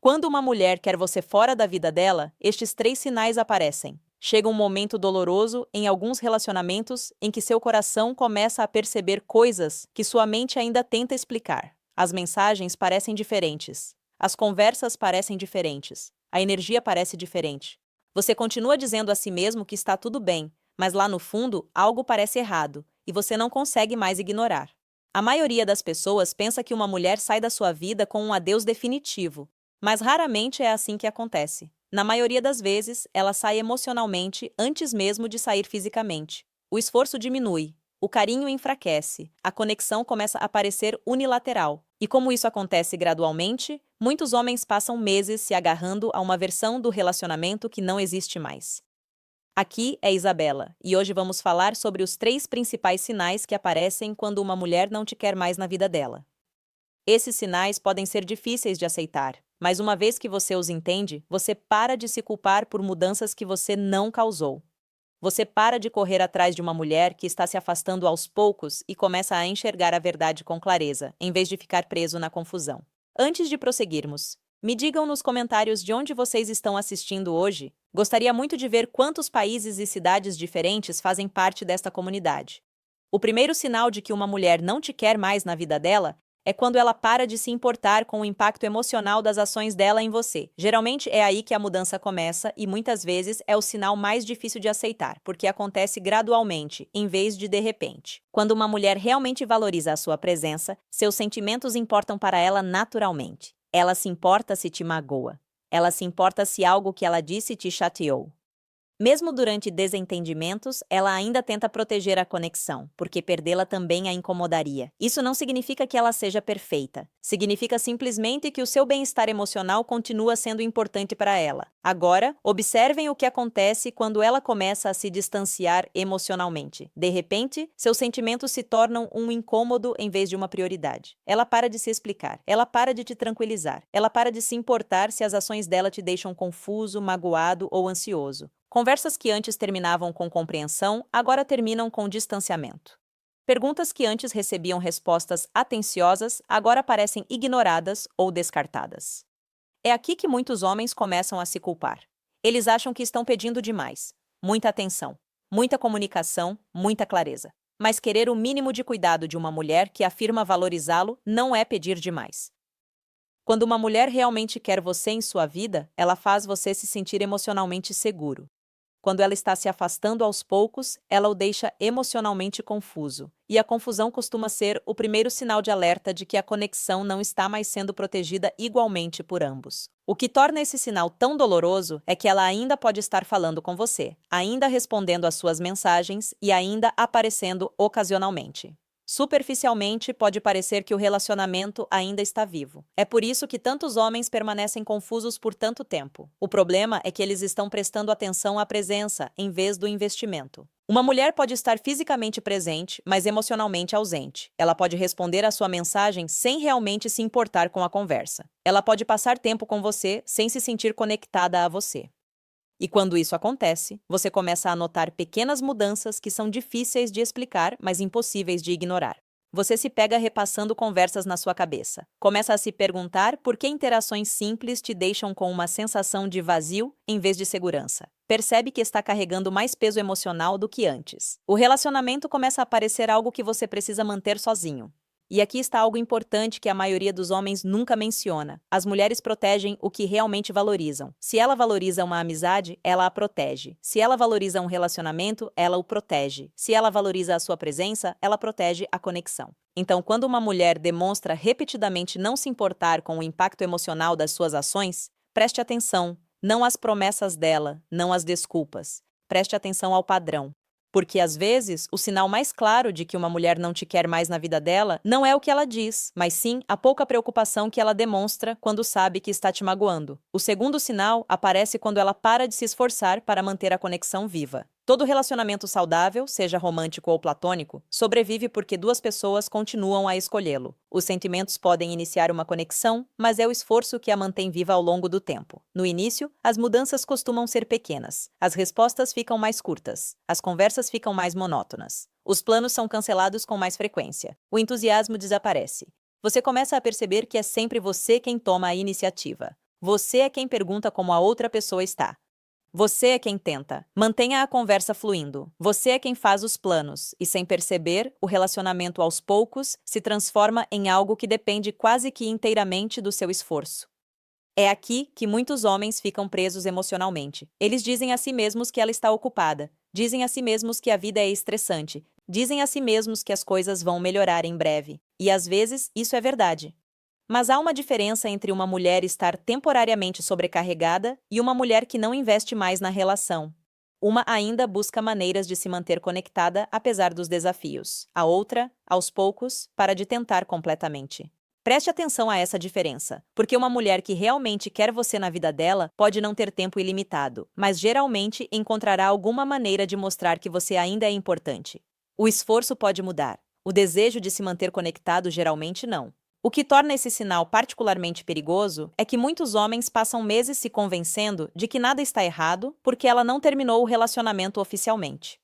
Quando uma mulher quer você fora da vida dela, estes 3 sinais aparecem. Chega um momento doloroso em alguns relacionamentos em que seu coração começa a perceber coisas que sua mente ainda tenta explicar. As mensagens parecem diferentes. As conversas parecem diferentes. A energia parece diferente. Você continua dizendo a si mesmo que está tudo bem, mas lá no fundo algo parece errado e você não consegue mais ignorar. A maioria das pessoas pensa que uma mulher sai da sua vida com um adeus definitivo, mas raramente é assim que acontece. Na maioria das vezes, ela sai emocionalmente antes mesmo de sair fisicamente. O esforço diminui, o carinho enfraquece, a conexão começa a parecer unilateral. E como isso acontece gradualmente, muitos homens passam meses se agarrando a uma versão do relacionamento que não existe mais. Aqui é Isabela, e hoje vamos falar sobre os 3 principais sinais que aparecem quando uma mulher não te quer mais na vida dela. Esses sinais podem ser difíceis de aceitar, mas uma vez que você os entende, você para de se culpar por mudanças que você não causou. Você para de correr atrás de uma mulher que está se afastando aos poucos e começa a enxergar a verdade com clareza, em vez de ficar preso na confusão. Antes de prosseguirmos, me digam nos comentários de onde vocês estão assistindo hoje. Gostaria muito de ver quantos países e cidades diferentes fazem parte desta comunidade. O primeiro sinal de que uma mulher não te quer mais na vida dela é quando ela para de se importar com o impacto emocional das ações dela em você. Geralmente é aí que a mudança começa e muitas vezes é o sinal mais difícil de aceitar, porque acontece gradualmente, em vez de repente. Quando uma mulher realmente valoriza a sua presença, seus sentimentos importam para ela naturalmente. Ela se importa se te magoa. Ela se importa se algo que ela disse te chateou. Mesmo durante desentendimentos, ela ainda tenta proteger a conexão, porque perdê-la também a incomodaria. Isso não significa que ela seja perfeita. Significa simplesmente que o seu bem-estar emocional continua sendo importante para ela. Agora, observem o que acontece quando ela começa a se distanciar emocionalmente. De repente, seus sentimentos se tornam um incômodo em vez de uma prioridade. Ela para de se explicar. Ela para de te tranquilizar. Ela para de se importar se as ações dela te deixam confuso, magoado ou ansioso. Conversas que antes terminavam com compreensão, agora terminam com distanciamento. Perguntas que antes recebiam respostas atenciosas, agora parecem ignoradas ou descartadas. É aqui que muitos homens começam a se culpar. Eles acham que estão pedindo demais. Muita atenção, muita comunicação, muita clareza. Mas querer o mínimo de cuidado de uma mulher que afirma valorizá-lo não é pedir demais. Quando uma mulher realmente quer você em sua vida, ela faz você se sentir emocionalmente seguro. Quando ela está se afastando aos poucos, ela o deixa emocionalmente confuso. E a confusão costuma ser o primeiro sinal de alerta de que a conexão não está mais sendo protegida igualmente por ambos. O que torna esse sinal tão doloroso é que ela ainda pode estar falando com você, ainda respondendo às suas mensagens e ainda aparecendo ocasionalmente. Superficialmente, pode parecer que o relacionamento ainda está vivo. É por isso que tantos homens permanecem confusos por tanto tempo. O problema é que eles estão prestando atenção à presença, em vez do investimento. Uma mulher pode estar fisicamente presente, mas emocionalmente ausente. Ela pode responder à sua mensagem sem realmente se importar com a conversa. Ela pode passar tempo com você sem se sentir conectada a você. E quando isso acontece, você começa a notar pequenas mudanças que são difíceis de explicar, mas impossíveis de ignorar. Você se pega repassando conversas na sua cabeça. Começa a se perguntar por que interações simples te deixam com uma sensação de vazio em vez de segurança. Percebe que está carregando mais peso emocional do que antes. O relacionamento começa a parecer algo que você precisa manter sozinho. E aqui está algo importante que a maioria dos homens nunca menciona. As mulheres protegem o que realmente valorizam. Se ela valoriza uma amizade, ela a protege. Se ela valoriza um relacionamento, ela o protege. Se ela valoriza a sua presença, ela protege a conexão. Então, quando uma mulher demonstra repetidamente não se importar com o impacto emocional das suas ações, preste atenção, não às promessas dela, não às desculpas. Preste atenção ao padrão. Porque, às vezes, o sinal mais claro de que uma mulher não te quer mais na vida dela não é o que ela diz, mas sim a pouca preocupação que ela demonstra quando sabe que está te magoando. O segundo sinal aparece quando ela para de se esforçar para manter a conexão viva. Todo relacionamento saudável, seja romântico ou platônico, sobrevive porque 2 pessoas continuam a escolhê-lo. Os sentimentos podem iniciar uma conexão, mas é o esforço que a mantém viva ao longo do tempo. No início, as mudanças costumam ser pequenas. As respostas ficam mais curtas. As conversas ficam mais monótonas. Os planos são cancelados com mais frequência. O entusiasmo desaparece. Você começa a perceber que é sempre você quem toma a iniciativa. Você é quem pergunta como a outra pessoa está. Você é quem tenta. Mantenha a conversa fluindo. Você é quem faz os planos. E sem perceber, o relacionamento aos poucos se transforma em algo que depende quase que inteiramente do seu esforço. É aqui que muitos homens ficam presos emocionalmente. Eles dizem a si mesmos que ela está ocupada, dizem a si mesmos que a vida é estressante, dizem a si mesmos que as coisas vão melhorar em breve. E às vezes isso é verdade. Mas há uma diferença entre uma mulher estar temporariamente sobrecarregada e uma mulher que não investe mais na relação. Uma ainda busca maneiras de se manter conectada apesar dos desafios. A outra, aos poucos, para de tentar completamente. Preste atenção a essa diferença, porque uma mulher que realmente quer você na vida dela pode não ter tempo ilimitado, mas geralmente encontrará alguma maneira de mostrar que você ainda é importante. O esforço pode mudar. O desejo de se manter conectado geralmente não. O que torna esse sinal particularmente perigoso é que muitos homens passam meses se convencendo de que nada está errado porque ela não terminou o relacionamento oficialmente.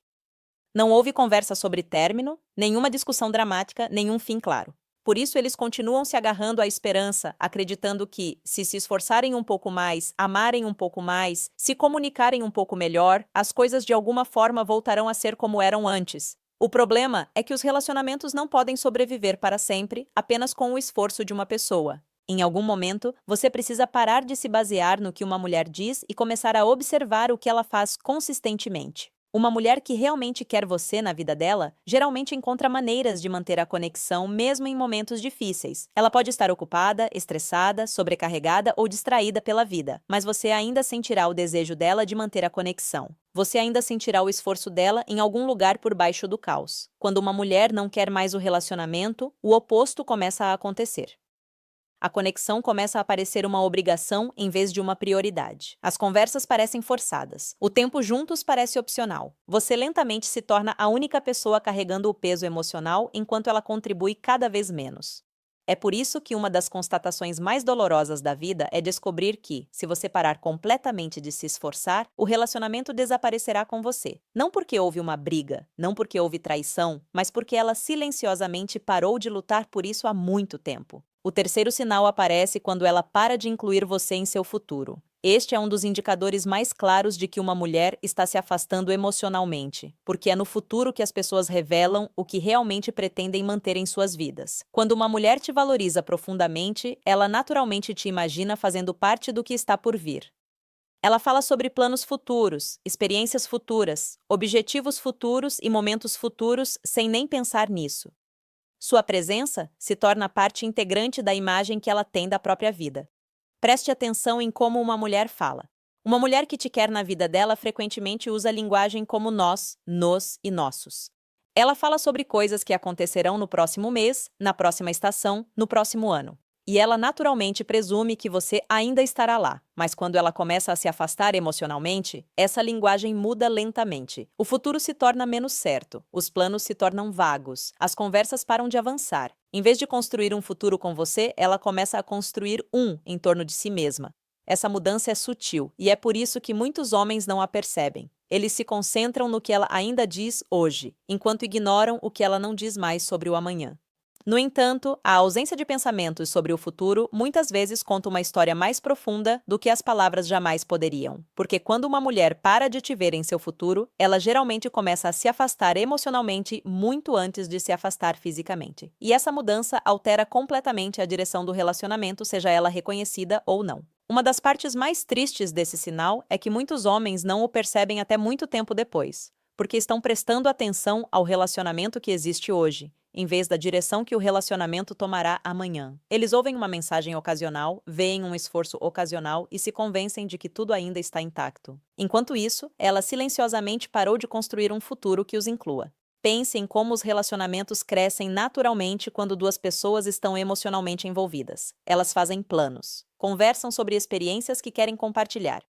Não houve conversa sobre término, nenhuma discussão dramática, nenhum fim claro. Por isso, eles continuam se agarrando à esperança, acreditando que, se esforçarem um pouco mais, amarem um pouco mais, se comunicarem um pouco melhor, as coisas de alguma forma voltarão a ser como eram antes. O problema é que os relacionamentos não podem sobreviver para sempre apenas com o esforço de uma pessoa. Em algum momento, você precisa parar de se basear no que uma mulher diz e começar a observar o que ela faz consistentemente. Uma mulher que realmente quer você na vida dela, geralmente encontra maneiras de manter a conexão mesmo em momentos difíceis. Ela pode estar ocupada, estressada, sobrecarregada ou distraída pela vida, mas você ainda sentirá o desejo dela de manter a conexão. Você ainda sentirá o esforço dela em algum lugar por baixo do caos. Quando uma mulher não quer mais o relacionamento, o oposto começa a acontecer. A conexão começa a parecer uma obrigação em vez de uma prioridade. As conversas parecem forçadas. O tempo juntos parece opcional. Você lentamente se torna a única pessoa carregando o peso emocional enquanto ela contribui cada vez menos. É por isso que uma das constatações mais dolorosas da vida é descobrir que, se você parar completamente de se esforçar, o relacionamento desaparecerá com você. Não porque houve uma briga, não porque houve traição, mas porque ela silenciosamente parou de lutar por isso há muito tempo. O terceiro sinal aparece quando ela para de incluir você em seu futuro. Este é um dos indicadores mais claros de que uma mulher está se afastando emocionalmente, porque é no futuro que as pessoas revelam o que realmente pretendem manter em suas vidas. Quando uma mulher te valoriza profundamente, ela naturalmente te imagina fazendo parte do que está por vir. Ela fala sobre planos futuros, experiências futuras, objetivos futuros e momentos futuros sem nem pensar nisso. Sua presença se torna parte integrante da imagem que ela tem da própria vida. Preste atenção em como uma mulher fala. Uma mulher que te quer na vida dela frequentemente usa linguagem como nós, nos e nossos. Ela fala sobre coisas que acontecerão no próximo mês, na próxima estação, no próximo ano. E ela naturalmente presume que você ainda estará lá, mas quando ela começa a se afastar emocionalmente, essa linguagem muda lentamente. O futuro se torna menos certo, os planos se tornam vagos, as conversas param de avançar. Em vez de construir um futuro com você, ela começa a construir em torno de si mesma. Essa mudança é sutil, e é por isso que muitos homens não a percebem. Eles se concentram no que ela ainda diz hoje, enquanto ignoram o que ela não diz mais sobre o amanhã. No entanto, a ausência de pensamentos sobre o futuro muitas vezes conta uma história mais profunda do que as palavras jamais poderiam. Porque quando uma mulher para de te ver em seu futuro, ela geralmente começa a se afastar emocionalmente muito antes de se afastar fisicamente. E essa mudança altera completamente a direção do relacionamento, seja ela reconhecida ou não. Uma das partes mais tristes desse sinal é que muitos homens não o percebem até muito tempo depois, porque estão prestando atenção ao relacionamento que existe hoje, em vez da direção que o relacionamento tomará amanhã. Eles ouvem uma mensagem ocasional, veem um esforço ocasional e se convencem de que tudo ainda está intacto. Enquanto isso, ela silenciosamente parou de construir um futuro que os inclua. Pense em como os relacionamentos crescem naturalmente quando duas pessoas estão emocionalmente envolvidas. Elas fazem planos, conversam sobre experiências que querem compartilhar,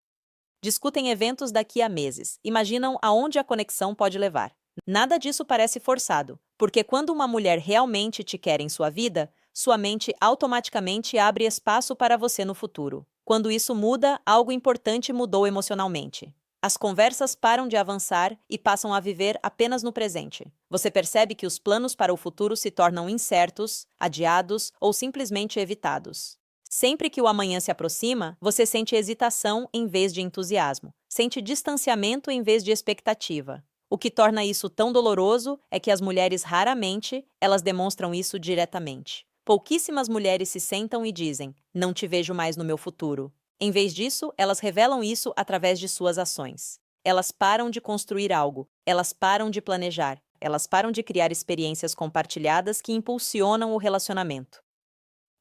discutem eventos daqui a meses, imaginam aonde a conexão pode levar. Nada disso parece forçado, porque quando uma mulher realmente te quer em sua vida, sua mente automaticamente abre espaço para você no futuro. Quando isso muda, algo importante mudou emocionalmente. As conversas param de avançar e passam a viver apenas no presente. Você percebe que os planos para o futuro se tornam incertos, adiados ou simplesmente evitados. Sempre que o amanhã se aproxima, você sente hesitação em vez de entusiasmo, sente distanciamento em vez de expectativa. O que torna isso tão doloroso é que as mulheres raramente elas demonstram isso diretamente. Pouquíssimas mulheres se sentam e dizem: "Não te vejo mais no meu futuro". Em vez disso, elas revelam isso através de suas ações. Elas param de construir algo, elas param de planejar, elas param de criar experiências compartilhadas que impulsionam o relacionamento.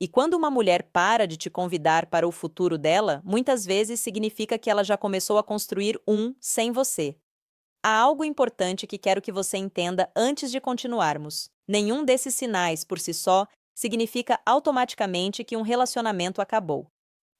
E quando uma mulher para de te convidar para o futuro dela, muitas vezes significa que ela já começou a construir um sem você. Há algo importante que quero que você entenda antes de continuarmos. Nenhum desses sinais, por si só, significa automaticamente que um relacionamento acabou.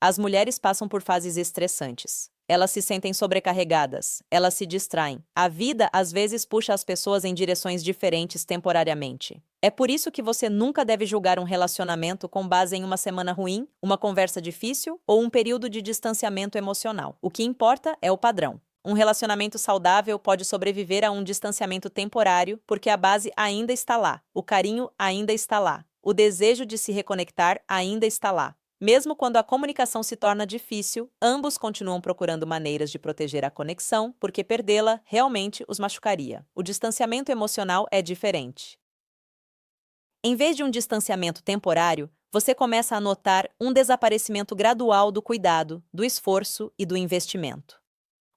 As mulheres passam por fases estressantes. Elas se sentem sobrecarregadas, elas se distraem. A vida às vezes puxa as pessoas em direções diferentes temporariamente. É por isso que você nunca deve julgar um relacionamento com base em uma semana ruim, uma conversa difícil ou um período de distanciamento emocional. O que importa é o padrão. Um relacionamento saudável pode sobreviver a um distanciamento temporário porque a base ainda está lá, o carinho ainda está lá, o desejo de se reconectar ainda está lá. Mesmo quando a comunicação se torna difícil, ambos continuam procurando maneiras de proteger a conexão, porque perdê-la realmente os machucaria. O distanciamento emocional é diferente. Em vez de um distanciamento temporário, você começa a notar um desaparecimento gradual do cuidado, do esforço e do investimento.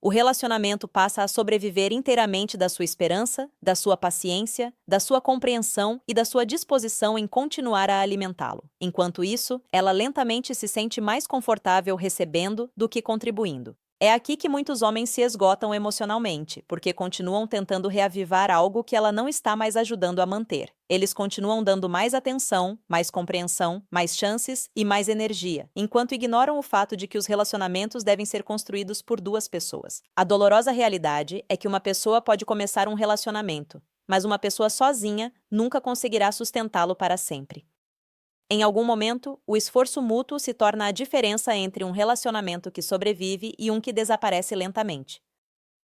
O relacionamento passa a sobreviver inteiramente da sua esperança, da sua paciência, da sua compreensão e da sua disposição em continuar a alimentá-lo. Enquanto isso, ela lentamente se sente mais confortável recebendo do que contribuindo. É aqui que muitos homens se esgotam emocionalmente, porque continuam tentando reavivar algo que ela não está mais ajudando a manter. Eles continuam dando mais atenção, mais compreensão, mais chances e mais energia, enquanto ignoram o fato de que os relacionamentos devem ser construídos por duas pessoas. A dolorosa realidade é que uma pessoa pode começar um relacionamento, mas uma pessoa sozinha nunca conseguirá sustentá-lo para sempre. Em algum momento, o esforço mútuo se torna a diferença entre um relacionamento que sobrevive e um que desaparece lentamente.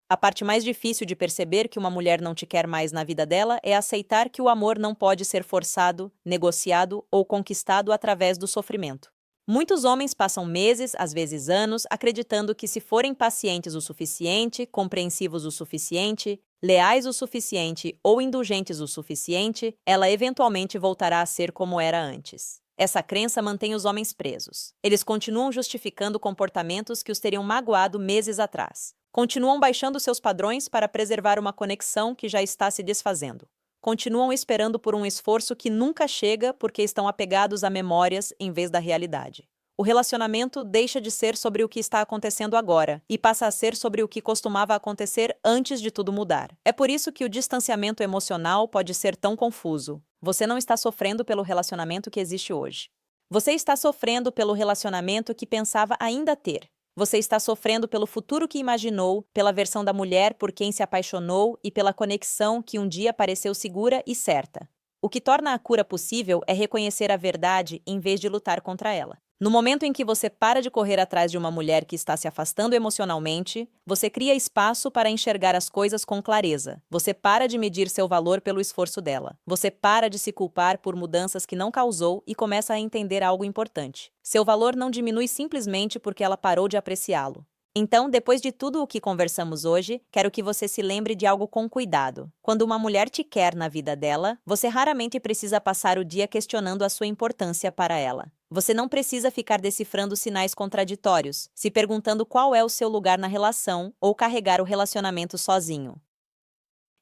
A parte mais difícil de perceber que uma mulher não te quer mais na vida dela é aceitar que o amor não pode ser forçado, negociado ou conquistado através do sofrimento. Muitos homens passam meses, às vezes anos, acreditando que se forem pacientes o suficiente, compreensivos o suficiente, leais o suficiente ou indulgentes o suficiente, ela eventualmente voltará a ser como era antes. Essa crença mantém os homens presos. Eles continuam justificando comportamentos que os teriam magoado meses atrás. Continuam baixando seus padrões para preservar uma conexão que já está se desfazendo. Continuam esperando por um esforço que nunca chega porque estão apegados a memórias em vez da realidade. O relacionamento deixa de ser sobre o que está acontecendo agora e passa a ser sobre o que costumava acontecer antes de tudo mudar. É por isso que o distanciamento emocional pode ser tão confuso. Você não está sofrendo pelo relacionamento que existe hoje. Você está sofrendo pelo relacionamento que pensava ainda ter. Você está sofrendo pelo futuro que imaginou, pela versão da mulher por quem se apaixonou e pela conexão que um dia pareceu segura e certa. O que torna a cura possível é reconhecer a verdade em vez de lutar contra ela. No momento em que você para de correr atrás de uma mulher que está se afastando emocionalmente, você cria espaço para enxergar as coisas com clareza. Você para de medir seu valor pelo esforço dela. Você para de se culpar por mudanças que não causou e começa a entender algo importante. Seu valor não diminui simplesmente porque ela parou de apreciá-lo. Então, depois de tudo o que conversamos hoje, quero que você se lembre de algo com cuidado. Quando uma mulher te quer na vida dela, você raramente precisa passar o dia questionando a sua importância para ela. Você não precisa ficar decifrando sinais contraditórios, se perguntando qual é o seu lugar na relação ou carregar o relacionamento sozinho.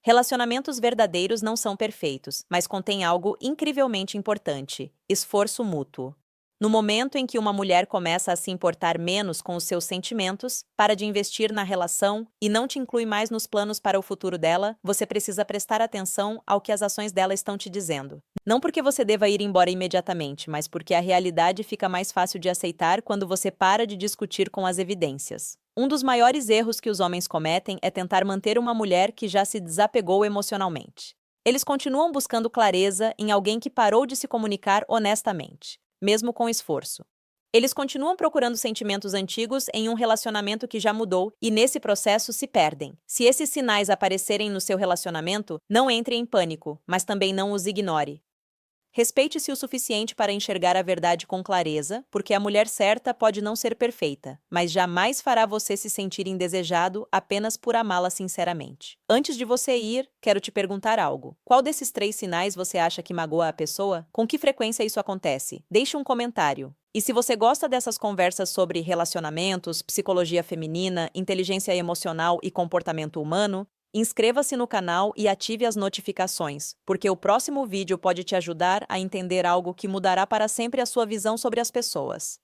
Relacionamentos verdadeiros não são perfeitos, mas contêm algo incrivelmente importante: esforço mútuo. No momento em que uma mulher começa a se importar menos com os seus sentimentos, para de investir na relação e não te inclui mais nos planos para o futuro dela, você precisa prestar atenção ao que as ações dela estão te dizendo. Não porque você deva ir embora imediatamente, mas porque a realidade fica mais fácil de aceitar quando você para de discutir com as evidências. Um dos maiores erros que os homens cometem é tentar manter uma mulher que já se desapegou emocionalmente. Eles continuam buscando clareza em alguém que parou de se comunicar honestamente, mesmo com esforço. Eles continuam procurando sentimentos antigos em um relacionamento que já mudou e nesse processo se perdem. Se esses sinais aparecerem no seu relacionamento, não entre em pânico, mas também não os ignore. Respeite-se o suficiente para enxergar a verdade com clareza, porque a mulher certa pode não ser perfeita, mas jamais fará você se sentir indesejado apenas por amá-la sinceramente. Antes de você ir, quero te perguntar algo. Qual desses 3 sinais você acha que magoa a pessoa? Com que frequência isso acontece? Deixe um comentário. E se você gosta dessas conversas sobre relacionamentos, psicologia feminina, inteligência emocional e comportamento humano, inscreva-se no canal e ative as notificações, porque o próximo vídeo pode te ajudar a entender algo que mudará para sempre a sua visão sobre as pessoas.